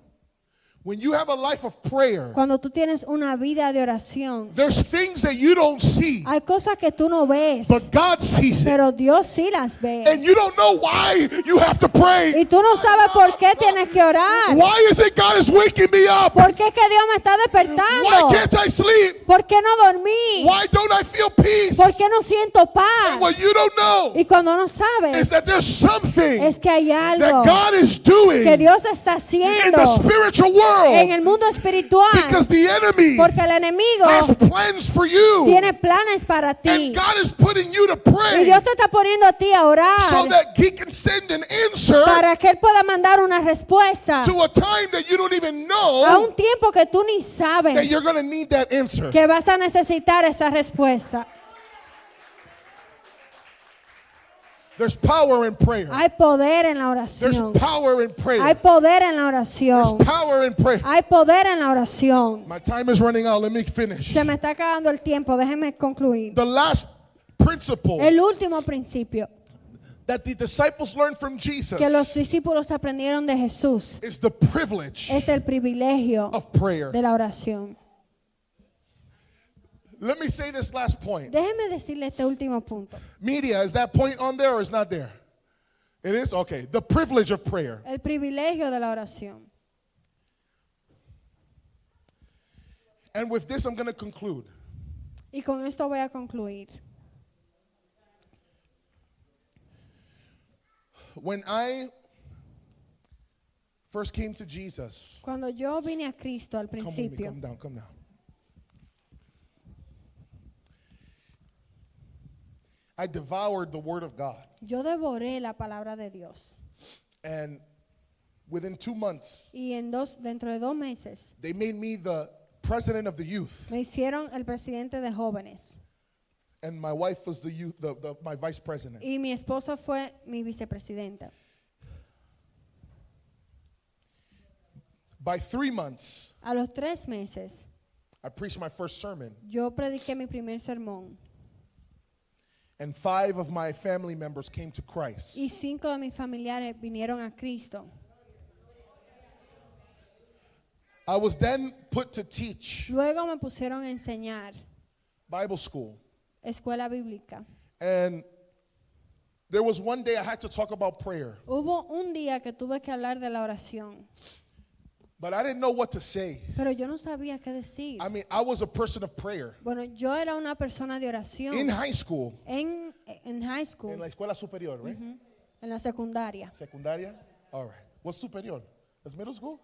when you have a life of prayer, cuando tú tienes una vida de oración, there's things that you don't see, hay cosas que tú no ves, but God sees it. pero Dios sí las ve. And you don't know why you have to pray. Y tú no sabes por qué tienes que orar. Why is it God is waking me up? ¿Por qué es que Dios me está Why despertando? can't I sleep? ¿Por qué no dormí? Why don't I feel peace? ¿Por qué no siento paz? What you don't know Y cuando no is sabes, that there's something es que hay algo that God is doing que Dios está in haciendo the spiritual en en world. el mundo espiritual, Because the enemy porque el enemigo has plans for you. tiene planes para ti. And God is putting you to Y pray Dios te está poniendo a ti a orar so that He can send an answer para que Él pueda mandar una respuesta to a time that you don't even a know un tiempo que tú ni that sabes you're going to need that answer. que vas a necesitar esa respuesta. There's power in prayer. Hay poder en la There's oración. power in Hay prayer. poder en la There's oración. power in prayer. Hay poder en la oración. My time is running out. Let me finish. Se me está acabando el tiempo, déjeme concluir. The last principle El último principio that the disciples learned from Jesus que los discípulos aprendieron de Jesús is the privilege es el privilegio of prayer. de la oración. Let me say this last point. Déjeme decirle este último punto. Media, is that point on there or is not there? It is? Okay. The privilege of prayer. El privilegio de la oración. And with this, I'm going to conclude. Y con esto voy a concluir. When I first came to Jesus, Cuando yo vine a Cristo al come with me, principio, come down. I devoured the Word of God. yo devoré la palabra de Dios. And within 2 months, Y dentro de 2 meses they made me the president of the youth. me hicieron el presidente de jóvenes. And my wife was my vice president. Y mi esposa fue mi vicepresidenta. By 3 months, A los 3 meses, I preached my first sermon. yo prediqué mi primer sermón. And 5 of my family members came to Christ. Y 5 de mis familiares vinieron a Cristo. I was then put to teach Luego me pusieron a enseñar Bible school. escuela bíblica. And there was one day I had to talk about prayer. Hubo un día que tuve que hablar de la oración, But I didn't know what to say. pero yo no sabía qué decir. I mean, I was a person of prayer. Bueno, yo era una persona de oración In high school, en high in school, la escuela superior, right? en la secundaria. Secundaria? All right. What's superior? That's middle school?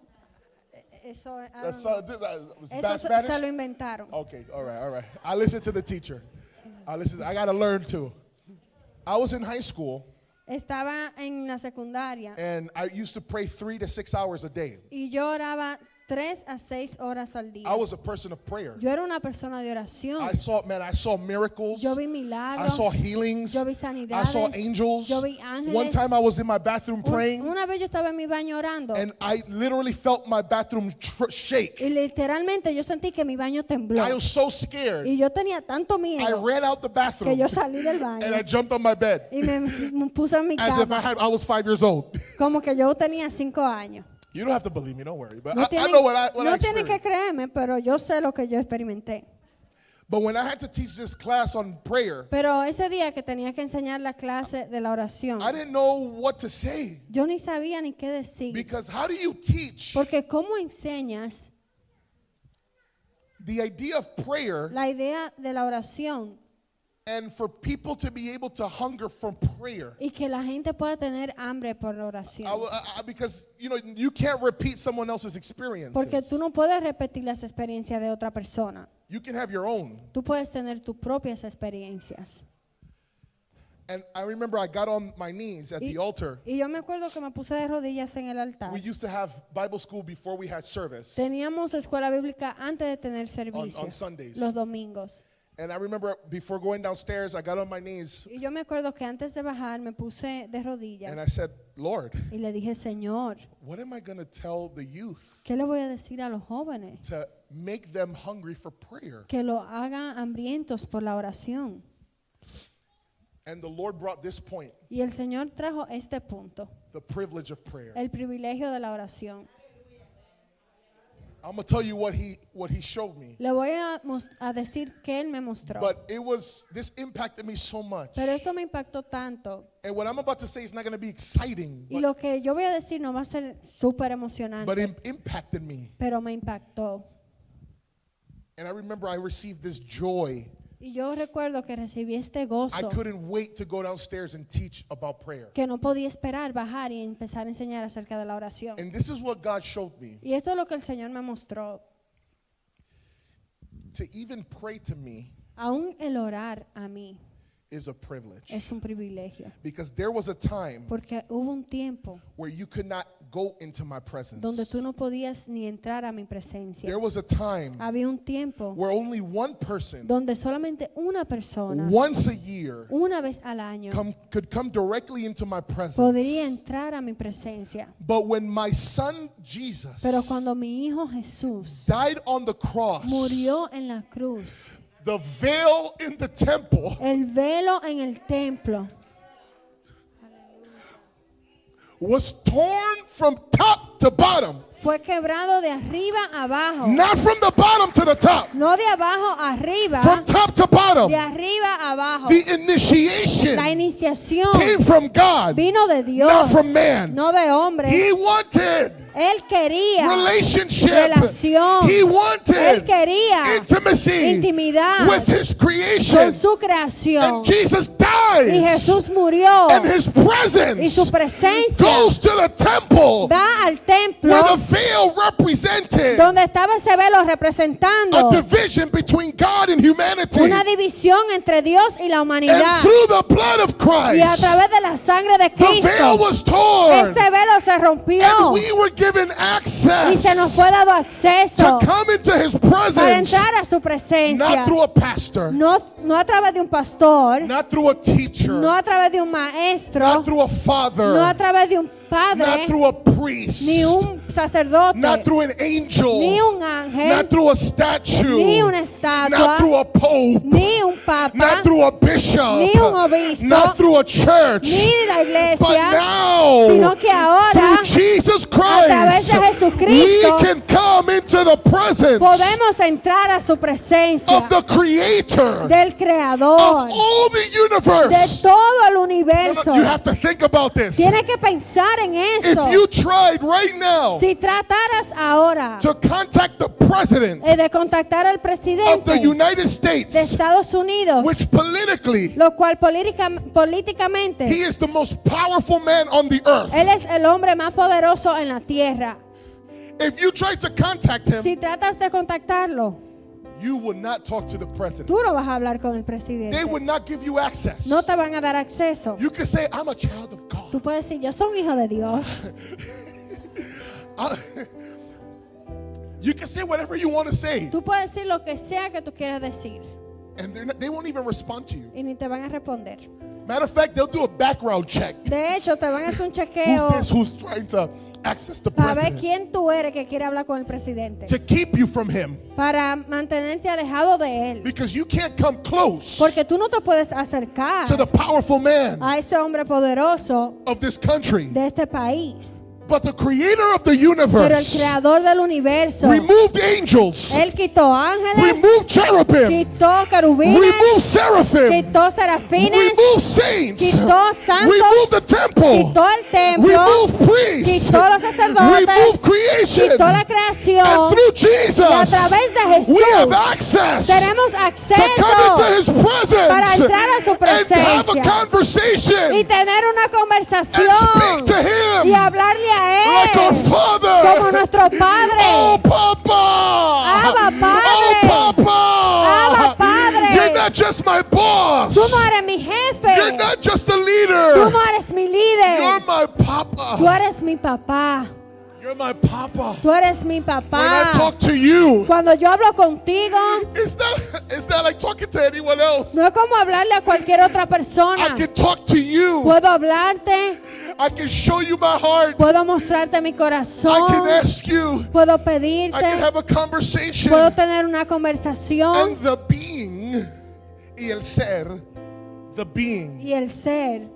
Eso, I don't That's, know. was Eso bad se Spanish? lo inventaron. Okay, all right. I listened to the teacher. I got to learn too. I was in high school, Estaba en la secundaria and I used to pray 3 to 6 hours a day. y yo oraba 3 a 6 horas al día. I was a person of prayer. Yo era una persona de oración. I saw miracles. Yo vi I milagros. saw healings. Yo vi I sanidades. saw angels. Yo vi ángeles. One time I was in my bathroom praying, Una vez yo estaba en mi baño orando and I literally felt my bathroom shake. y literalmente yo sentí que mi baño tembló. I was so scared. Y yo tenía tanto I miedo ran out the que bathroom yo salí del baño and I jumped on my bed y me puse en mi as if cama I was 5 years old. como que yo tenía 5 años. You don't have to believe me, don't worry. But No I tienen, know what I no tienen que experienced. creerme, pero yo sé lo que yo experimenté. But when I had to teach this class on prayer, Pero ese día que tenía que enseñar la clase de la oración, I didn't know what to say. yo ni sabía ni qué decir. Because how do you teach Porque ¿cómo enseñas the idea of prayer la idea de la oración and for people to be able to hunger from prayer? y que la gente pueda tener hambre por la oración? Because you can't repeat someone else's experiences. Porque tú no puedes repetir las experiencias de otra persona. You can have your own. Tú puedes tener tus propias experiencias. And I remember I got on my knees at the altar. Y yo me acuerdo que me puse de rodillas en el altar. We used to have Bible school before we had service. Teníamos escuela bíblica antes de tener servicio, on Sundays. los domingos. And I remember before going downstairs, I got on my knees Y yo me acuerdo que antes de bajar me puse de rodillas and I said, Lord, y le dije, Señor, what am I going to tell the youth ¿qué le voy a decir a los jóvenes? to make them hungry for prayer? Que lo hagan hambrientos por la oración. And the Lord brought this point, Y el Señor trajo este punto, the privilege of prayer. el privilegio de la oración. I'm going to tell you what he showed me. Le voy a decir que Él me mostró. But this impacted me so much. Pero esto me impactó tanto. And what I'm about to say is not going to be exciting, Y lo que yo voy a decir no va a ser súper emocionante, but it impacted me. pero me impactó. And I remember I received this joy Y yo recuerdo que recibí este I gozo couldn't wait to go downstairs and teach about prayer. que no podía esperar bajar y empezar a enseñar acerca de la oración. And this is what God showed me. Y esto es lo que el Señor me mostró. To even pray to me Aún el orar a mí is a privilege. es un privilegio. Because there was a time Porque hubo un tiempo where you could not go into my presence. donde tú no podías ni entrar a mi presencia. There was a time Había un tiempo where only one person, donde solamente una persona, once a year, una vez al año, could come directly into my podría presence. entrar a mi presencia. But when my son Jesus Pero cuando mi hijo Jesús died on the cross, murió en la cruz, the veil in the temple el velo en el templo was torn from top to bottom. fue quebrado de arriba a abajo. Not from the bottom to the top, No de abajo a arriba, from top to bottom. de arriba a abajo. The initiation La iniciación came from God, vino de Dios, not from man. no de hombre. He wanted Él quería relationship. relación. He wanted Él quería intimacy intimidad with his con creation. su creación. And Jesus Y dies. Jesús murió And his y presence su presencia goes to the temple va al templo where the veil represented donde estaba ese velo a representando division between God and humanity. una división entre Dios y la humanidad. And through the blood of Y a Christ, través de la sangre de the veil Cristo, was torn. ese velo se rompió And we were given y se nos access fue dado acceso to come into his para presence, entrar a su presencia. not through a pastor, No a través de un pastor, not through a teacher, no a través de un maestro, not through a father, no a través de un not padre, through a priest, ni un sacerdote, not through an angel, ni un ángel, not through a statue, ni una estatua, not through a pope, ni un papa, not through a bishop, ni un obispo, not through a church, ni la but iglesia, now sino que ahora, through Jesus través Christ, de Jesucristo, we can come into the presence podemos entrar a su presencia of the Creator del of Creador, all the de universe. todo el universo. You have to think about this. Tienes que pensar en eso. If you tried right now Si trataras ahora to contact the president de contactar al of presidente the United de States, Estados Unidos, which politically lo cual políticamente he is the most powerful man on the earth. él es el hombre más poderoso en la tierra. If you try to contact him, Si tratas de contactarlo, you would not talk to the president. tú no vas a hablar con el They presidente. would not give you access. No te van a dar acceso. You can say, I'm a child of God. Tú puedes decir, yo soy un hijo de Dios. You can say whatever you want to say, Tú puedes decir lo que sea que tú quieras decir and they won't even respond to you. y ni te van a responder. Matter of fact, they'll do a background check. De hecho, te van a hacer un Who's chequeo this who's trying to access the para ver president? quién tú eres que quiere hablar con el presidente. To keep you from him. Para mantenerte alejado de él. Because you can't come close Porque tú no te puedes acercar to the powerful man a ese hombre poderoso of this country. de este país. But the creator of the Pero el universe creador del universo, removed angels, él quitó ángeles, removed cherubim, quitó querubines, removed seraphim, quitó serafines, removed saints, quitó santos, removed the temple, quitó el templo, removed priests, quitó los sacerdotes, removed creation, quitó la and creación. through Y a Jesus través de Jesús we have access tenemos to acceso come into his para presence entrar a su and have a presencia y conversation tener una and speak conversación to y him hablarle a like our él Father. como nuestro Padre. Oh, Papa! Abba, Padre. Oh, Papa! Abba, Padre. You're not just my boss. Tú no eres mi jefe, You're not just a tú leader. no eres mi You're líder, my tú Papa. eres mi papá, You're my Papa. tú eres mi When I papá. talk to you, Cuando yo hablo contigo, it's not like talking to anyone else. no es como hablarle a cualquier otra I persona. can talk to you. Puedo hablarte, I can show you my heart. puedo mostrarte mi I can corazón, ask you. puedo I can pedirte, have a conversation. puedo tener una conversación. And the being, y el ser, the being Y el ser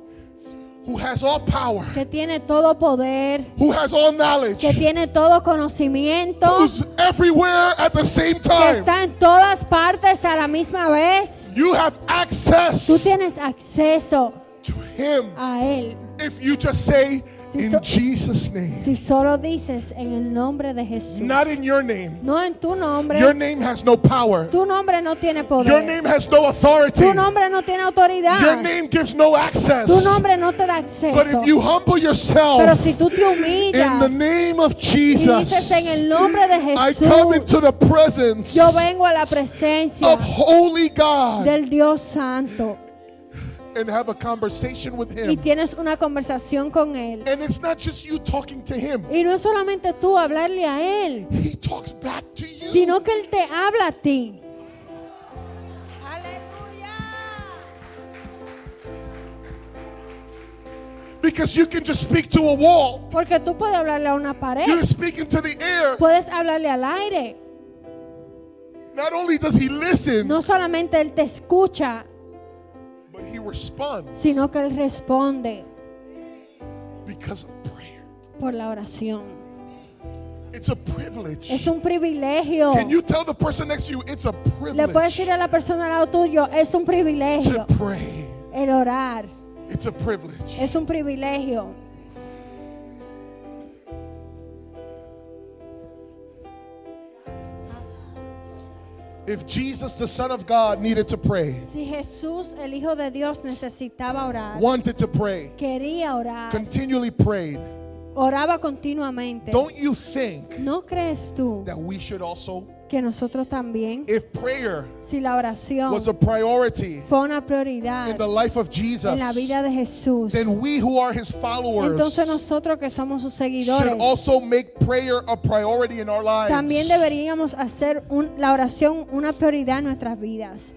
who has all power, que tiene todo poder, who has all knowledge, que tiene todo conocimiento, who's everywhere at the same que time. está en todas partes a la misma vez. You have Tú access tienes acceso to him a Él. if you just say, Si, In so- Jesus' name. si solo dices en el nombre de Jesús, Not in your name. no en tu nombre, Your name has no power. tu nombre no tiene poder, Your name has no authority. tu nombre no tiene autoridad, Your name gives no access. tu nombre no te da But acceso. if you humble yourself Pero si tú te in humillas the name of y dices en Jesus, el nombre de I come into Jesús, the presence yo vengo a la presencia of holy God del Dios Santo and have a conversation with y Him. tienes una conversación con Él. And it's not just you talking to Him. Y no es solamente tú hablarle a Él, He talks back to you. sino que Él te habla a ti. Aleluya. Because you can just speak to a wall. Porque tú puedes hablarle a una pared, You're speaking to the air. puedes hablarle al aire. Not only does He listen, No solamente Él te escucha, but He responds sino que Él responde because of prayer. por la oración. It's a privilege. Es un privilegio. Can you tell the person next to you it's a Le puedes privilege decir a la persona al lado tuyo, es un privilegio. to pray? El orar It's a privilege. es un privilegio. If Jesus, the Son of God, needed to pray, Si Jesús, el Hijo de Dios, necesitaba orar, wanted to pray, quería orar, continually prayed, oraba continuamente. don't you think ¿No crees tú that we should also, que nosotros también, if prayer si la oración was a priority fue una prioridad in the life of Jesus, en la vida de Jesús, then we who are His followers entonces nosotros que somos sus should seguidores also make prayer a priority in our lives. también deberíamos hacer la oración una prioridad en nuestras vidas.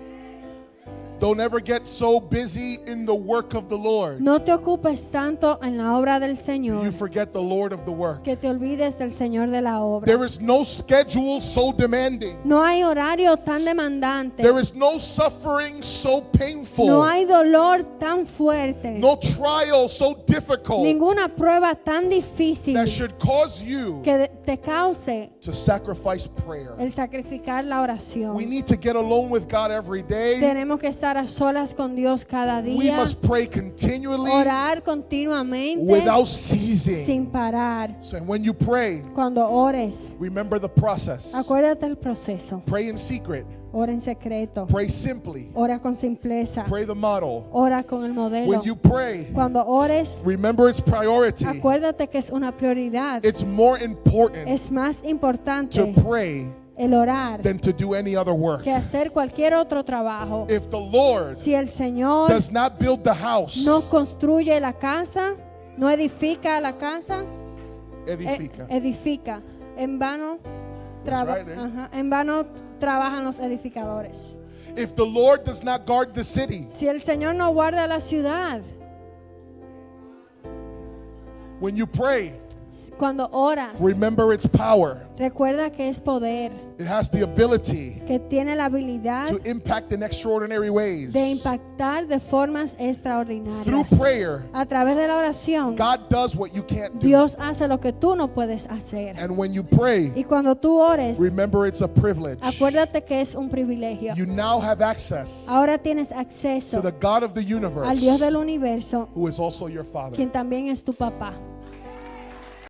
Don't ever get so busy in the work of the Lord No te ocupes tanto en la obra del you Señor forget the Lord of the work. que te olvides del Señor de la obra. There is no schedule so demanding. No hay horario tan demandante. There is no suffering so painful. No hay dolor tan fuerte. No trial so difficult Ninguna prueba tan difícil that should cause you que te cause to sacrifice prayer. el sacrificar la oración. We need to get alone with God every day. Tenemos que estar a solas con Dios cada We día. must pray continually Orar continuamente without ceasing. sin parar. So when you pray, Cuando ores, remember the process. acuérdate el proceso. Pray in secret. Ora en secreto. Pray simply. Ora con simpleza. Pray the model. Ora con el modelo. When you pray, Cuando ores, remember its priority. acuérdate que es una prioridad. It's more important Es más to importante pray el orar than to do any other work. que hacer cualquier otro trabajo. If the Lord Si el Señor does not build the house, no construye la casa, no edifica la casa, edifica. edifica. En vano, right, eh? en vano trabajan los edificadores. If the Lord does not guard the city, Si el Señor no guarda la ciudad, when you pray, cuando oras, remember its power. recuerda que es poder, It has the ability que tiene la habilidad to impact in extraordinary ways. de impactar de formas Through extraordinarias. prayer, A través de la oración, God does what you can't do. Dios hace lo que tú no puedes hacer. And when you pray, Y cuando tú ores, remember it's a privilege. acuérdate que es un privilegio. You now have access Ahora tienes to acceso the God of the al universe, Dios del universo, who is also your Father. quien también es tu papá.